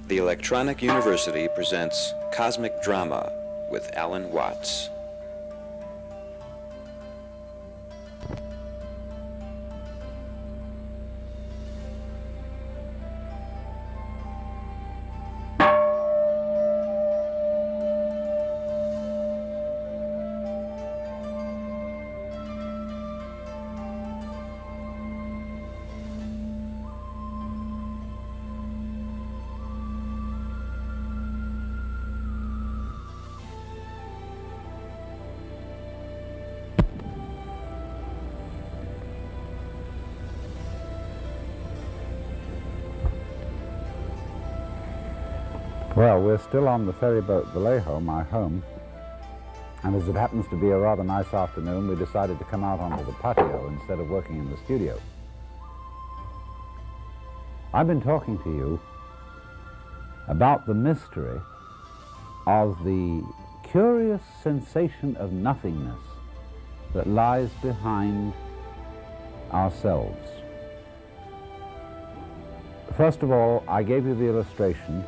The Electronic University presents Cosmic Drama with Alan Watts. Well, we're still on the ferry boat Vallejo, my home, and as it happens to be a rather nice afternoon, we decided to come out onto the patio instead of working in the studio. I've been talking to you about the mystery of the curious sensation of nothingness that lies behind ourselves. First of all, I gave you the illustration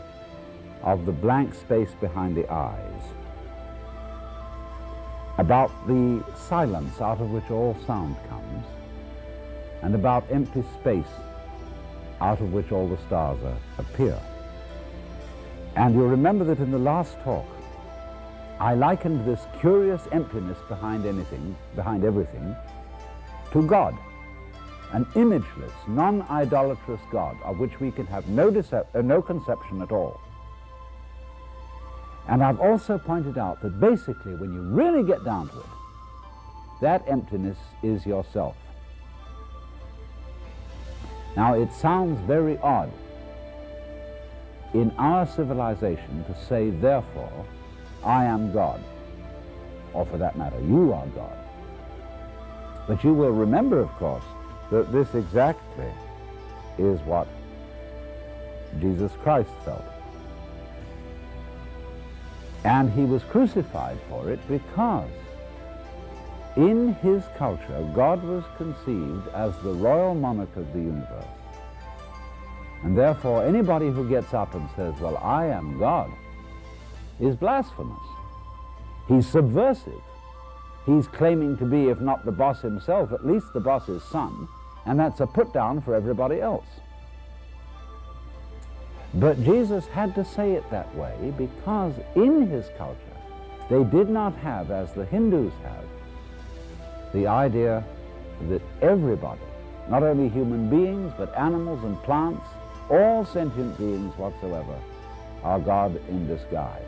of the blank space behind the eyes, about the silence out of which all sound comes, and about empty space out of which all the stars appear. And you'll remember that in the last talk, I likened this curious emptiness behind everything, to God, an imageless, non-idolatrous God of which we can have no conception at all. And I've also pointed out that basically, when you really get down to it, that emptiness is yourself. Now, it sounds very odd in our civilization to say, therefore, I am God, or for that matter, you are God. But you will remember, of course, that this exactly is what Jesus Christ felt. And he was crucified for it because in his culture, God was conceived as the royal monarch of the universe. And therefore, anybody who gets up and says, well, I am God, is blasphemous. He's subversive. He's claiming to be, if not the boss himself, at least the boss's son, and that's a put down for everybody else. But Jesus had to say it that way because in his culture, they did not have, as the Hindus have, the idea that everybody, not only human beings, but animals and plants, all sentient beings whatsoever, are God in disguise.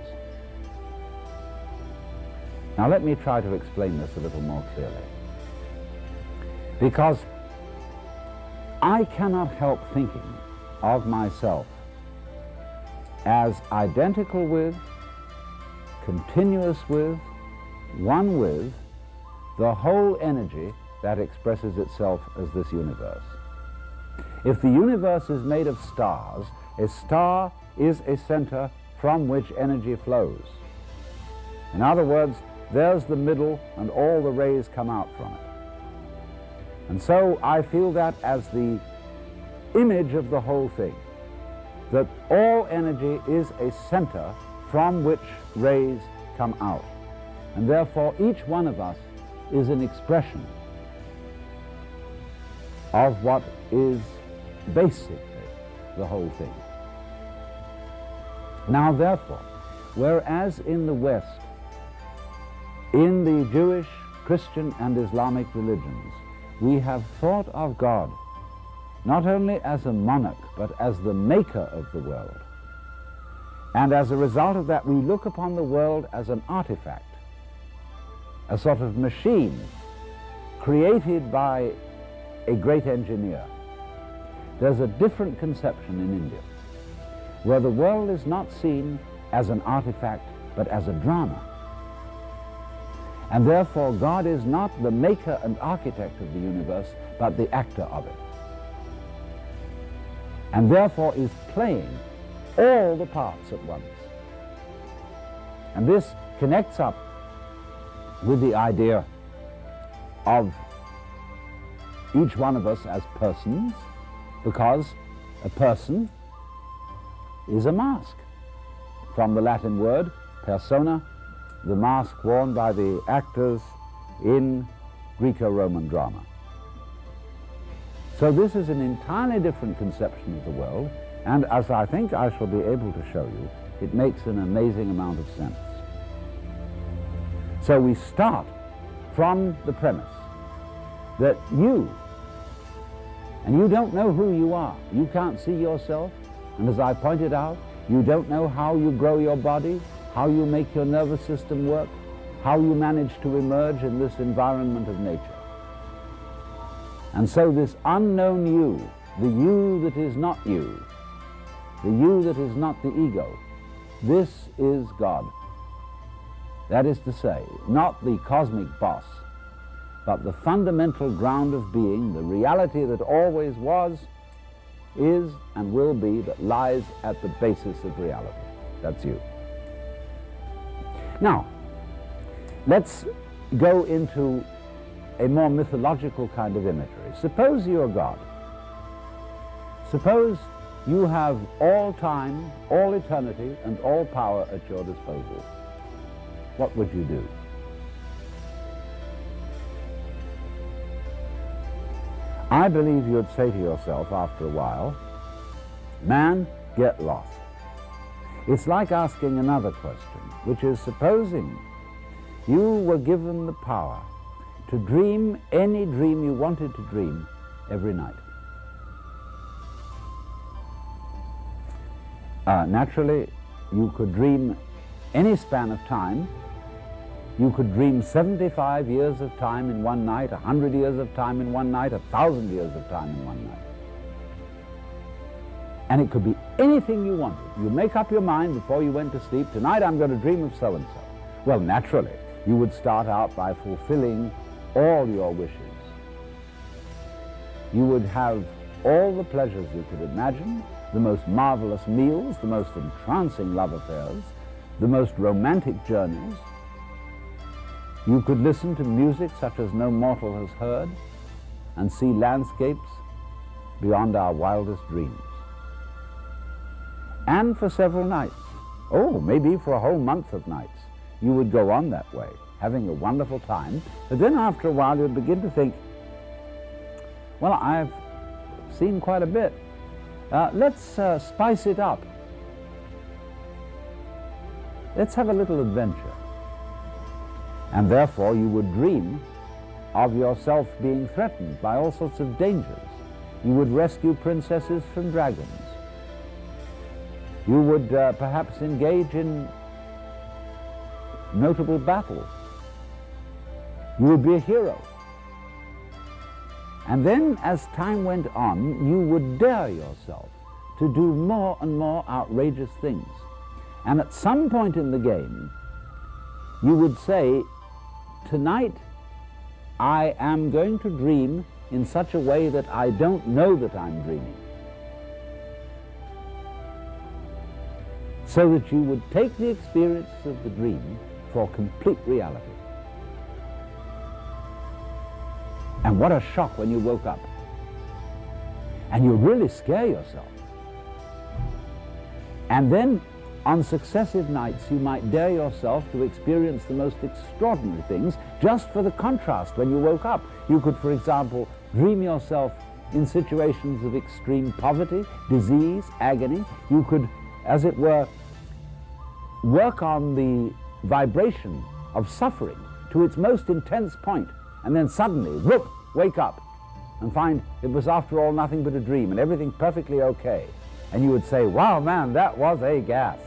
Now let me try to explain this a little more clearly. Because I cannot help thinking of myself as identical with, continuous with, one with, the whole energy that expresses itself as this universe. If the universe is made of stars, a star is a center from which energy flows. In other words, there's the middle and all the rays come out from it. And so I feel that as the image of the whole thing, that all energy is a center from which rays come out. And therefore, each one of us is an expression of what is basically the whole thing. Now, therefore, whereas in the West, in the Jewish, Christian, and Islamic religions, we have thought of God not only as a monarch, but as the maker of the world. And as a result of that, we look upon the world as an artifact, a sort of machine created by a great engineer. There's a different conception in India, where the world is not seen as an artifact, but as a drama. And therefore, God is not the maker and architect of the universe, but the actor of it. And therefore is playing all the parts at once. And this connects up with the idea of each one of us as persons, because a person is a mask, from the Latin word persona, the mask worn by the actors in Greco-Roman drama. So this is an entirely different conception of the world, and as I think I shall be able to show you, it makes an amazing amount of sense. So we start from the premise that you don't know who you are. You can't see yourself, and as I pointed out, you don't know how you grow your body, how you make your nervous system work, how you manage to emerge in this environment of nature. And so this unknown you, the you that is not you, the you that is not the ego, this is God. That is to say, not the cosmic boss, but the fundamental ground of being, the reality that always was, is, and will be, that lies at the basis of reality. That's you. Now, let's go into a more mythological kind of imagery. Suppose you're God. Suppose you have all time, all eternity, and all power at your disposal. What would you do? I believe you'd say to yourself after a while, man, get lost. It's like asking another question, which is, supposing you were given the power to dream any dream you wanted to dream every night. Naturally, you could dream any span of time. You could dream 75 years of time in one night, 100 years of time in one night, 1,000 years of time in one night. And it could be anything you wanted. You make up your mind before you went to sleep, tonight I'm going to dream of so-and-so. Well, naturally, you would start out by fulfilling all your wishes. You would have all the pleasures you could imagine, the most marvelous meals, the most entrancing love affairs, the most romantic journeys. You could listen to music such as no mortal has heard and see landscapes beyond our wildest dreams. And for several nights, oh, maybe for a whole month of nights, you would go on that way, having a wonderful time. But then after a while, you'd begin to think, well, I've seen quite a bit. Let's spice it up. Let's have a little adventure. And therefore, you would dream of yourself being threatened by all sorts of dangers. You would rescue princesses from dragons. You would perhaps engage in notable battles. You would be a hero. And then, as time went on, you would dare yourself to do more and more outrageous things. And at some point in the game, you would say, tonight I am going to dream in such a way that I don't know that I'm dreaming. So that you would take the experience of the dream for complete reality. And what a shock when you woke up. And you really scare yourself. And then on successive nights, you might dare yourself to experience the most extraordinary things just for the contrast when you woke up. You could, for example, dream yourself in situations of extreme poverty, disease, agony. You could, as it were, work on the vibration of suffering to its most intense point, and then suddenly, whoop, wake up and find it was after all nothing but a dream and everything perfectly okay. And you would say, wow, man, that was a gas.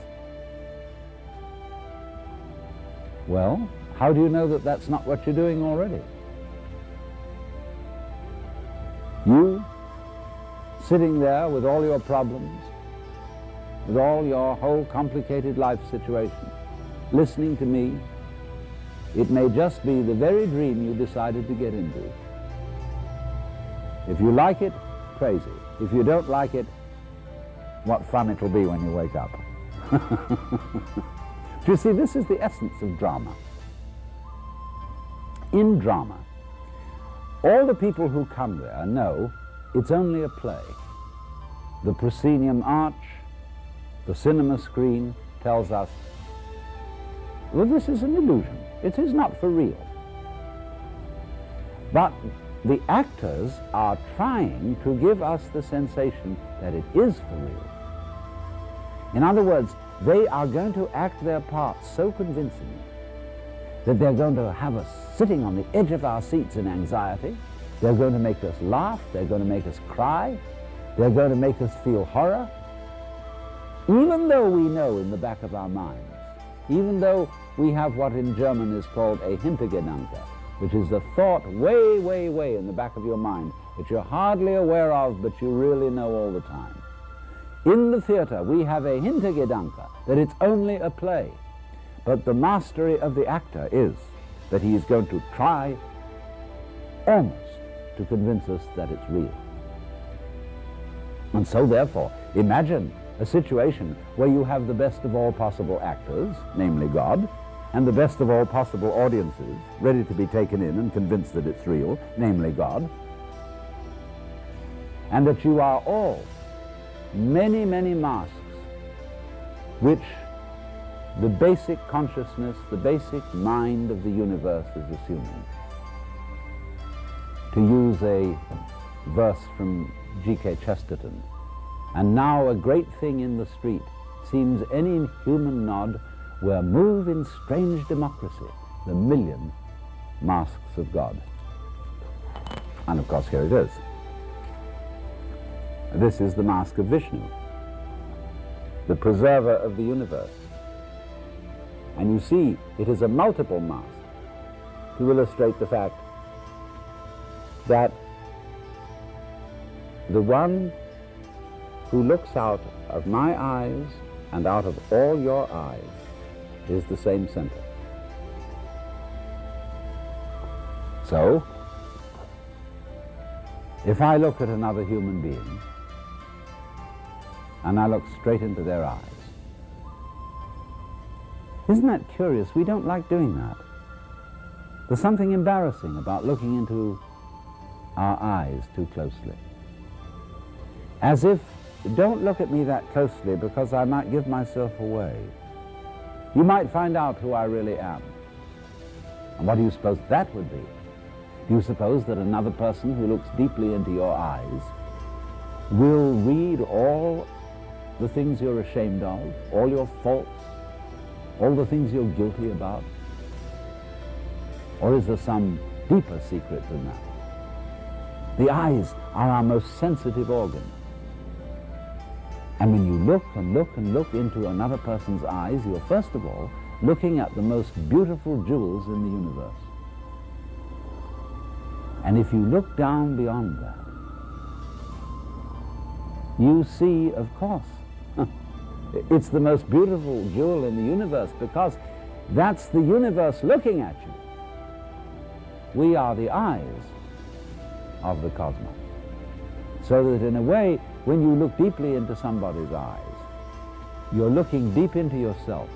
Well, how do you know that that's not what you're doing already? You, sitting there with all your problems, with all your whole complicated life situation, listening to me, it may just be the very dream you decided to get into. If you like it, praise it. If you don't like it, what fun it'll be when you wake up. You see, this is the essence of drama. In drama, all the people who come there know it's only a play. The proscenium arch, the cinema screen tells us, well, this is an illusion. It is not for real. But the actors are trying to give us the sensation that it is for real. In other words, they are going to act their parts so convincingly that they're going to have us sitting on the edge of our seats in anxiety. They're going to make us laugh. They're going to make us cry. They're going to make us feel horror. Even though we know in the back of our minds, even though we have what in German is called a Hintergedanke, which is the thought way, way, way in the back of your mind that you're hardly aware of, but you really know all the time. In the theater, we have a Hintergedanke that it's only a play. But the mastery of the actor is that he is going to try almost to convince us that it's real. And so therefore, imagine a situation where you have the best of all possible actors, namely God, and the best of all possible audiences, ready to be taken in and convinced that it's real, namely God, and that you are all many, many masks which the basic consciousness, the basic mind of the universe is assuming. To use a verse from G.K. Chesterton, and now a great thing in the street seems any human nod where move in strange democracy the million masks of God. And of course, here it is. This is the mask of Vishnu, the preserver of the universe. And you see, it is a multiple mask to illustrate the fact that the one who looks out of my eyes and out of all your eyes is the same center. So, if I look at another human being and I look straight into their eyes, isn't that curious? We don't like doing that. There's something embarrassing about looking into our eyes too closely. As if, don't look at me that closely because I might give myself away. You might find out who I really am. And what do you suppose that would be? Do you suppose that another person who looks deeply into your eyes will read all the things you're ashamed of, all your faults, all the things you're guilty about? Or is there some deeper secret than that? The eyes are our most sensitive organ. And when you look and look and look into another person's eyes, you're first of all looking at the most beautiful jewels in the universe. And if you look down beyond that, you see, of course, it's the most beautiful jewel in the universe because that's the universe looking at you. We are the eyes of the cosmos. So that in a way, when you look deeply into somebody's eyes, you're looking deep into yourself.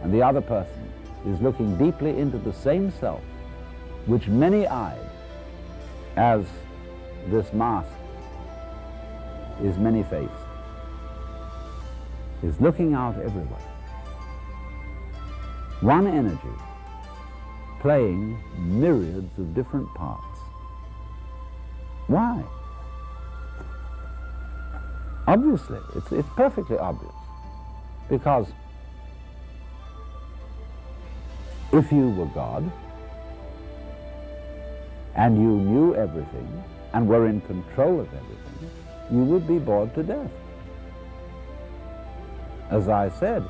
And the other person is looking deeply into the same self, which many-eyed, as this mask is many-faced, is looking out everywhere. One energy playing myriads of different parts. Why? Obviously, it's perfectly obvious. Because if you were God, and you knew everything, and were in control of everything, you would be bored to death. As I said,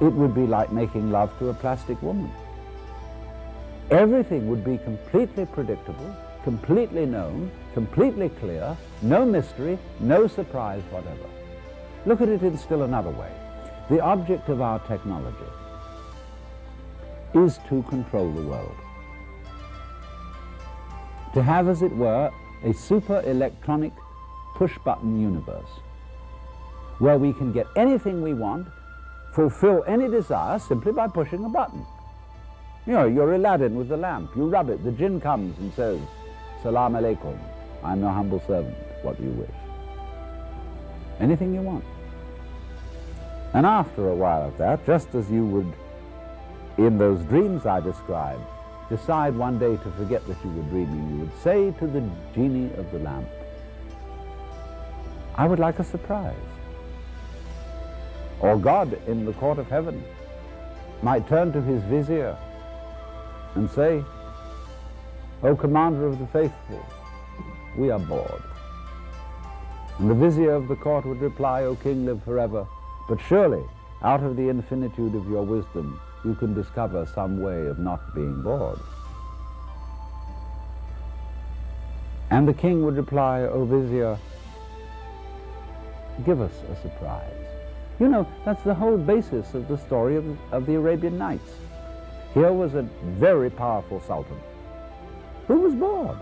it would be like making love to a plastic woman. Everything would be completely predictable, completely known, completely clear, no mystery, no surprise whatever. Look at it in still another way. The object of our technology is to control the world. To have, as it were, a super electronic push-button universe where we can get anything we want, fulfill any desire simply by pushing a button. You know, you're Aladdin with the lamp. You rub it, the jinn comes and says, "Salam alaikum, I'm your humble servant. What do you wish?" Anything you want. And after a while of that, just as you would, in those dreams I described, decide one day to forget that you were dreaming, you would say to the genie of the lamp, I would like a surprise. Or God in the court of heaven might turn to his vizier and say, O commander of the faithful, we are bored. And the vizier of the court would reply, O king, live forever, but surely out of the infinitude of your wisdom you can discover some way of not being bored. And the king would reply, O vizier, give us a surprise. You know, that's the whole basis of the story of the Arabian Nights. Here was a very powerful sultan who was bored.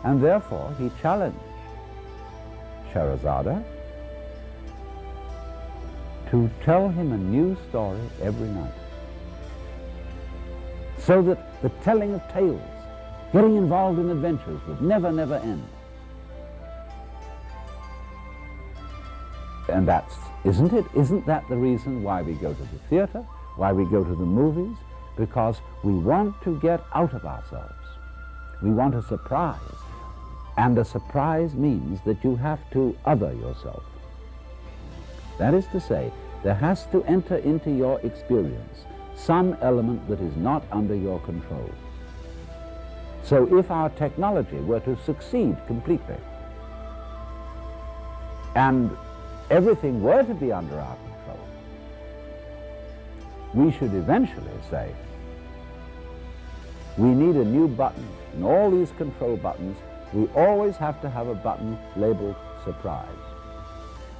And therefore he challenged Sherazada to tell him a new story every night. So that the telling of tales, getting involved in adventures would never, never end. And that's, isn't it? Isn't that the reason why we go to the theater, why we go to the movies? Because we want to get out of ourselves. We want a surprise. And a surprise means that you have to other yourself. That is to say, there has to enter into your experience some element that is not under your control. So if our technology were to succeed completely, and everything were to be under our control, we should eventually say, we need a new button. In all these control buttons, we always have to have a button labeled surprise.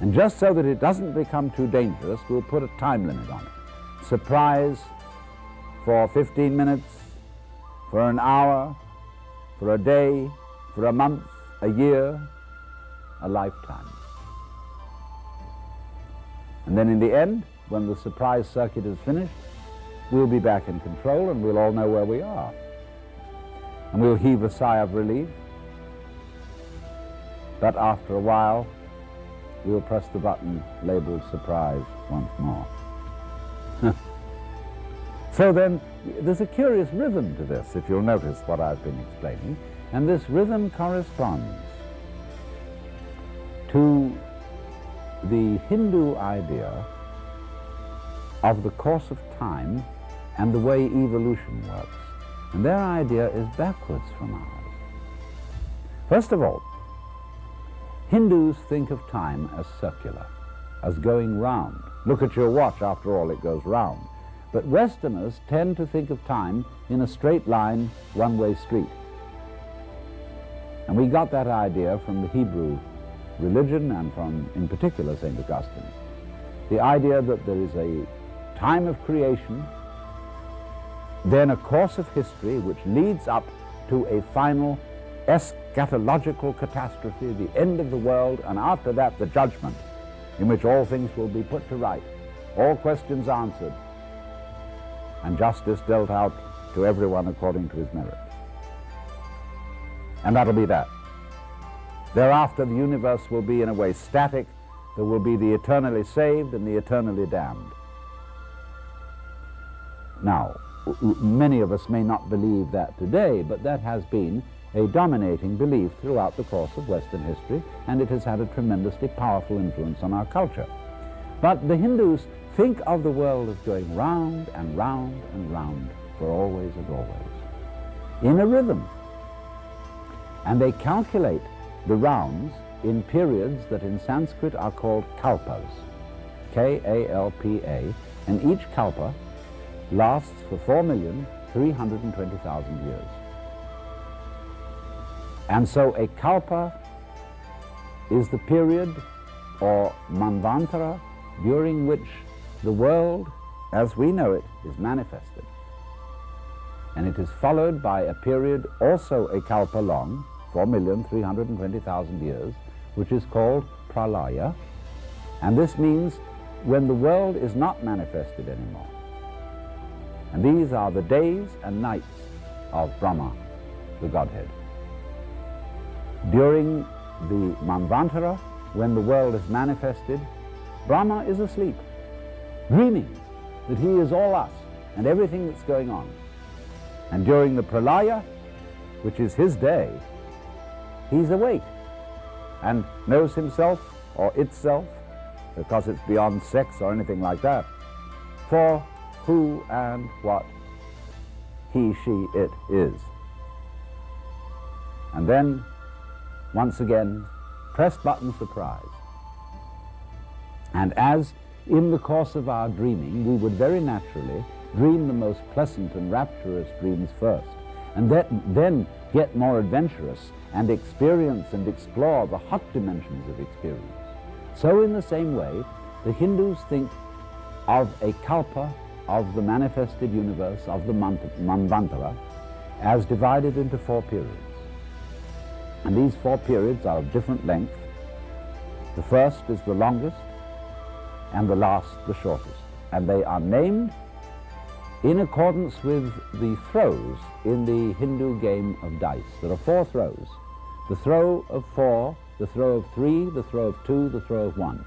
And just so that it doesn't become too dangerous, we'll put a time limit on it. Surprise for 15 minutes, for an hour, for a day, for a month, a year, a lifetime. And then in the end, when the surprise circuit is finished, we'll be back in control and we'll all know where we are. And we'll heave a sigh of relief. But after a while, we'll press the button labeled surprise once more. So then, there's a curious rhythm to this, if you'll notice what I've been explaining. And this rhythm corresponds to the Hindu idea of the course of time and the way evolution works. And their idea is backwards from ours. First of all, Hindus think of time as circular, as going round. Look at your watch, after all, it goes round. But Westerners tend to think of time in a straight line, one-way street. And we got that idea from the Hebrew religion and from, in particular, St. Augustine. The idea that there is a time of creation, then a course of history which leads up to a final eschatological catastrophe, the end of the world, and after that the judgment, in which all things will be put to right, all questions answered, and justice dealt out to everyone according to his merit. And that'll be that. Thereafter, the universe will be, in a way, static. There will be the eternally saved and the eternally damned. Now, many of us may not believe that today, but that has been a dominating belief throughout the course of Western history, and it has had a tremendously powerful influence on our culture. But the Hindus think of the world as going round and round and round for always and always, in a rhythm. And they calculate the rounds in periods that in Sanskrit are called kalpas, K-A-L-P-A, and each kalpa lasts for 4,320,000 years. And so a kalpa is the period, or manvantara, during which the world, as we know it, is manifested. And it is followed by a period, also a kalpa long, 4,320,000 years, which is called pralaya. And this means when the world is not manifested anymore. And these are the days and nights of Brahma, the Godhead. During the Manvantara, when the world is manifested, Brahma is asleep, dreaming that he is all us and everything that's going on. And during the pralaya, which is his day, he's awake and knows himself or itself, because it's beyond sex or anything like that, for who and what he, she, it is. And then, once again, press button surprise. And as in the course of our dreaming, we would very naturally dream the most pleasant and rapturous dreams first, and then get more adventurous and experience and explore the hot dimensions of experience. So in the same way, the Hindus think of a kalpa, of the manifested universe, of the manvantara, as divided into 4 periods. And these 4 periods are of different length. The first is the longest, and the last the shortest. And they are named in accordance with the throws in the Hindu game of dice. There are 4 throws. The throw of 4, the throw of 3, the throw of 2, the throw of 1.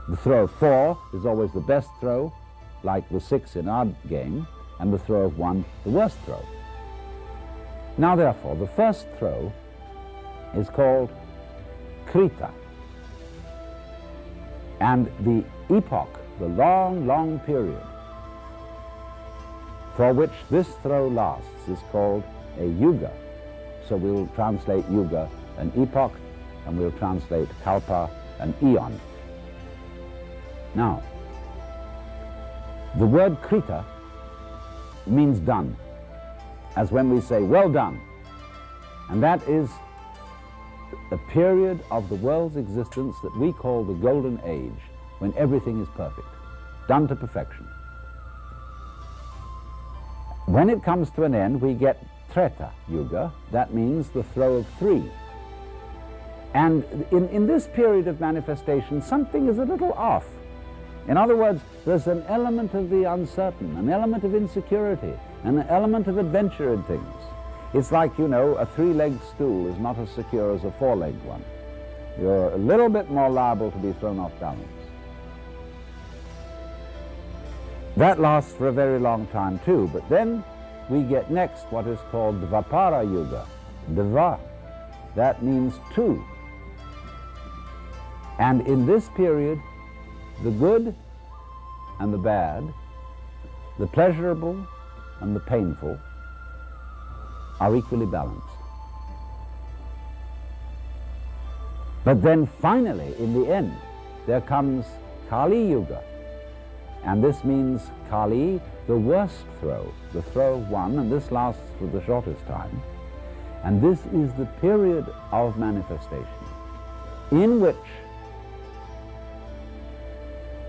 The throw of 4 is always the best throw, like the 6 in our game, and the throw of 1, the worst throw. Now therefore, the first throw is called Krita. And the epoch, the long, long period for which this throw lasts is called a yuga. So we'll translate yuga, an epoch, and we'll translate kalpa, an eon. Now, the word Krita means done, as when we say, well done. And that is a period of the world's existence that we call the Golden Age, when everything is perfect, done to perfection. When it comes to an end, we get Treta Yuga. That means the throw of 3. And in this period of manifestation, something is a little off. In other words, there's an element of the uncertain, an element of insecurity, an element of adventure in things. It's like, you know, a 3-legged stool is not as secure as a 4-legged one. You're a little bit more liable to be thrown off balance. That lasts for a very long time too, but then we get next what is called Dvapara Yuga. Dva, that means 2. And in this period, the good and the bad, the pleasurable and the painful, are equally balanced. But then finally, in the end, there comes Kali Yuga. And this means Kali, the worst throw, the throw of 1, and this lasts for the shortest time. And this is the period of manifestation in which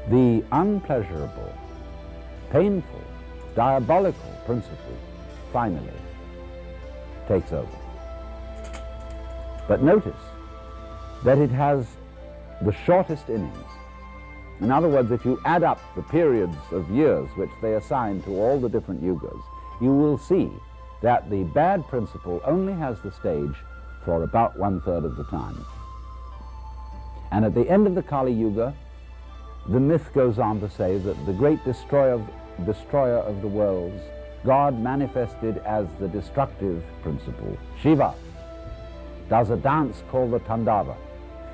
the unpleasurable, painful, diabolical principle finally takes over. But notice that it has the shortest innings. In other words, if you add up the periods of years which they assign to all the different yugas, you will see that the bad principle only has the stage for about 1/3 of the time. And at the end of the Kali Yuga, the myth goes on to say that the great destroyer of the worlds, God manifested as the destructive principle, Shiva, does a dance called the Tandava,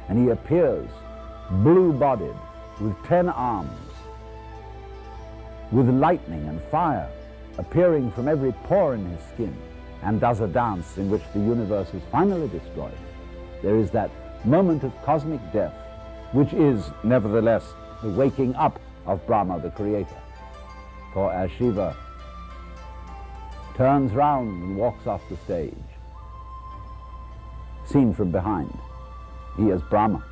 and he appears blue-bodied with 10 arms, with lightning and fire appearing from every pore in his skin, and does a dance in which the universe is finally destroyed. There is that moment of cosmic death, which is, nevertheless, the waking up of Brahma, the creator. For as Shiva turns round and walks off the stage, seen from behind, he is Brahma,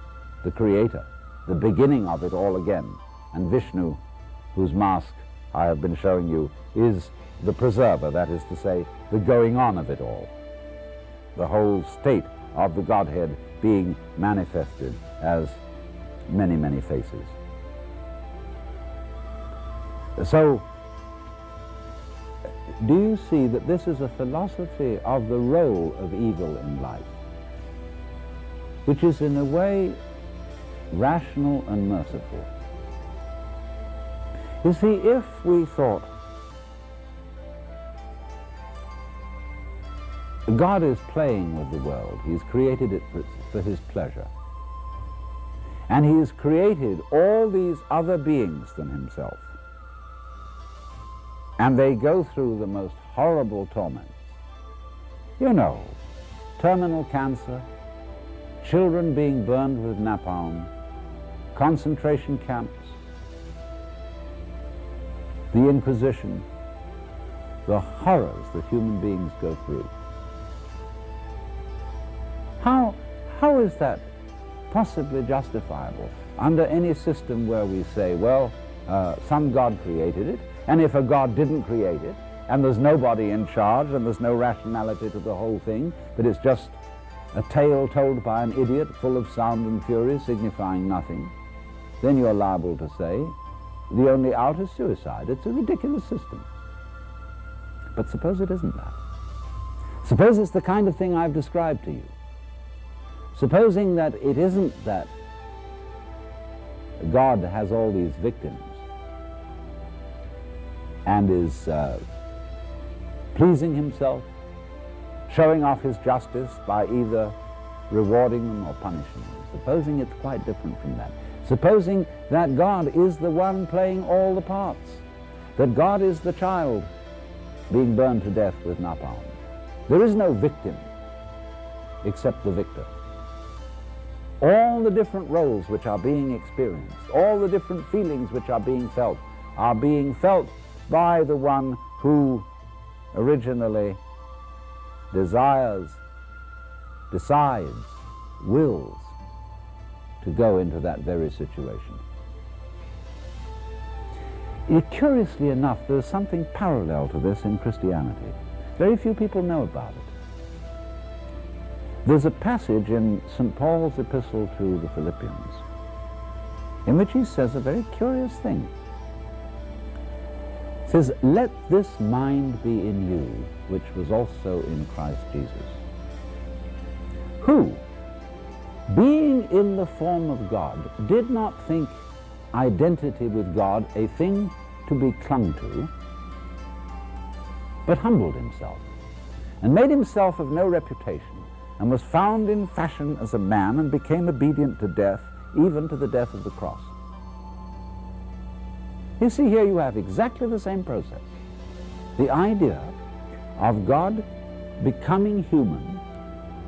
the creator, the beginning of it all again. And Vishnu, whose mask I have been showing you, is the preserver, that is to say, the going on of it all. The whole state of the Godhead being manifested as many, many faces. So, do you see that this is a philosophy of the role of evil in life, which is in a way rational and merciful. You see, if we thought God is playing with the world, He's created it for His pleasure, and He has created all these other beings than Himself, and they go through the most horrible torments. You know, terminal cancer, children being burned with napalm, concentration camps, the Inquisition, the horrors that human beings go through. How is that possibly justifiable under any system where we say, well, some God created it, and if a God didn't create it, and there's nobody in charge, and there's no rationality to the whole thing, but it's just a tale told by an idiot full of sound and fury signifying nothing, then you're liable to say the only out is suicide. It's a ridiculous system. But suppose it isn't that. Suppose it's the kind of thing I've described to you. Supposing that it isn't that God has all these victims and is pleasing Himself, showing off His justice by either rewarding them or punishing them. Supposing it's quite different from that. Supposing that God is the one playing all the parts, that God is the child being burned to death with napalm. There is no victim except the victor. All the different roles which are being experienced, all the different feelings which are being felt by the one who originally desires, decides, wills to go into that very situation. Curiously enough, there's something parallel to this in Christianity. Very few people know about it. There's a passage in St. Paul's epistle to the Philippians in which he says a very curious thing. He says, "Let this mind be in you, which was also in Christ Jesus, who, being in the form of God, did not think identity with God a thing to be clung to, but humbled himself, and made himself of no reputation, and was found in fashion as a man, and became obedient to death, even to the death of the cross." You see, here you have exactly the same process. The idea of God becoming human,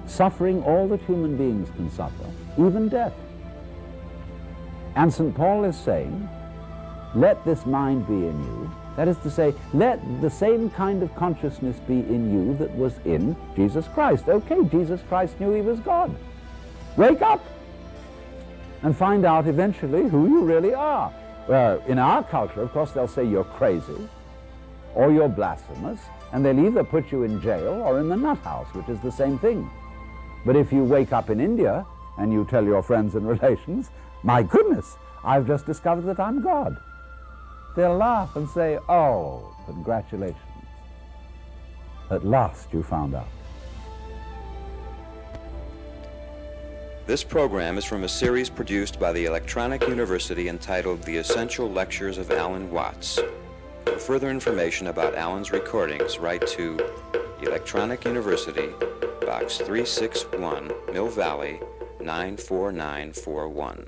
suffering all that human beings can suffer, even death. And St. Paul is saying, let this mind be in you. That is to say, let the same kind of consciousness be in you that was in Jesus Christ. Okay, Jesus Christ knew He was God. Wake up and find out eventually who you really are. In our culture, of course, they'll say you're crazy or you're blasphemous, and they'll either put you in jail or in the nut house, which is the same thing. But if you wake up in India and you tell your friends and relations, my goodness, I've just discovered that I'm God, they'll laugh and say, oh, congratulations. At last you found out. This program is from a series produced by the Electronic University entitled The Essential Lectures of Alan Watts. For further information about Alan's recordings, write to Electronic University, Box 361, Mill Valley, 94941.